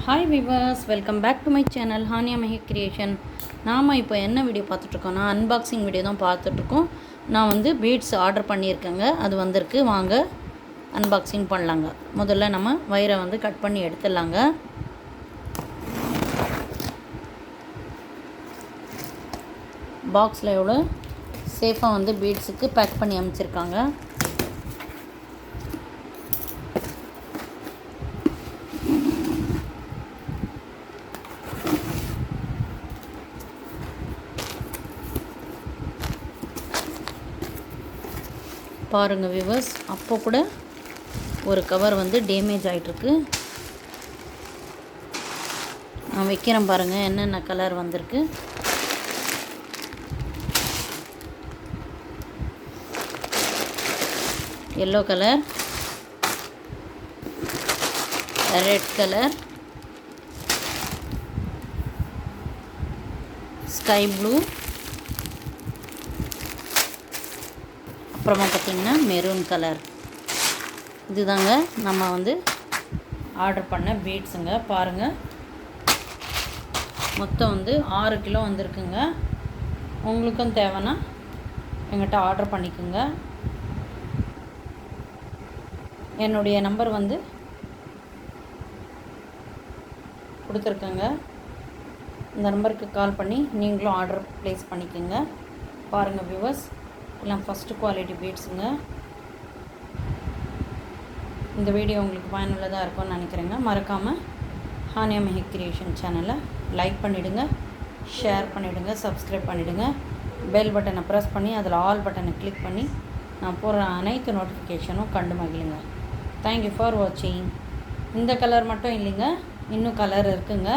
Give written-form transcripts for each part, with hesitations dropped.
Hi viewers, welcome back to my channel Haniya Mehak creation. நாம் இப்போ என்ன வீடியோ பார்த்துட்ருக்கோன்னா அன்பாக்சிங் வீடியோ தான் பார்த்துட்ருக்கோம். நான் வந்து பீட்ஸ் ஆர்டர் பண்ணியிருக்கேங்க, அது வந்திருக்கு. வாங்க அன்பாக்சிங் பண்ணலாங்க. முதல்ல நம்ம வயரை வந்து கட் பண்ணி எடுத்துடலாங்க. பாக்ஸில் எவ்வளோ சேஃபாக வந்து பீட்ஸுக்கு பேக் பண்ணி அமைச்சிருக்காங்க. பாருங்கள் வியூவர்ஸ், அப்போ கூட ஒரு கவர் வந்து டேமேஜ் ஆகிட்டுருக்கு. நான் வைக்கிறேன் பாருங்கள் என்னென்ன கலர் வந்திருக்கு. Yellow colour, red colour, sky blue, அப்புறமா பார்த்திங்கன்னா மெரூன் கலர். இதுதாங்க நம்ம வந்து ஆர்டர் பண்ண பீட்ஸுங்க. பாருங்கள், மொத்தம் வந்து 6 கிலோ வந்திருக்குங்க. உங்களுக்கும் தேவைன்னா எங்கிட்ட ஆர்டர் பண்ணிக்கோங்க. என்னுடைய நம்பர் வந்து கொடுத்துருக்கேங்க. இந்த நம்பருக்கு கால் பண்ணி நீங்களும் ஆர்டர் ப்ளேஸ் பண்ணிக்கோங்க. பாருங்கள் வியூவர்ஸ், எல்லாம் ஃபஸ்ட்டு குவாலிட்டி பீட்ஸுங்க. இந்த வீடியோ உங்களுக்கு பயனுள்ளதாக இருக்கும்னு நினைக்கிறேங்க. மறக்காமல் ஹானியா மெஹக் கிரியேஷன் சேனலை லைக் பண்ணிவிடுங்க, ஷேர் பண்ணிவிடுங்க, சப்ஸ்கிரைப் பண்ணிவிடுங்க. பெல் பட்டனை ப்ரெஸ் பண்ணி அதில் ஆல் பட்டனை கிளிக் பண்ணி நான் போடுற அனைத்து நோட்டிஃபிகேஷனும் கண்டு மகிழுங்க. தேங்க்யூ ஃபார் வாட்சிங். இந்த கலர் மட்டும் இல்லைங்க, இன்னும் கலர் இருக்குங்க.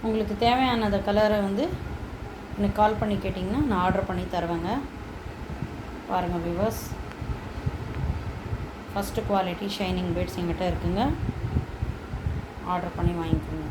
உங்களுக்கு தேவையான கலரை வந்து எனக்கு கால் பண்ணி கேட்டிங்கன்னா நான் ஆர்டர் பண்ணி தருவேங்க. பாருங்கள் viewers, first quality shining beads எங்கிட்ட இருக்குங்க. ஆர்டர் பண்ணி வாங்கிக்கோங்க.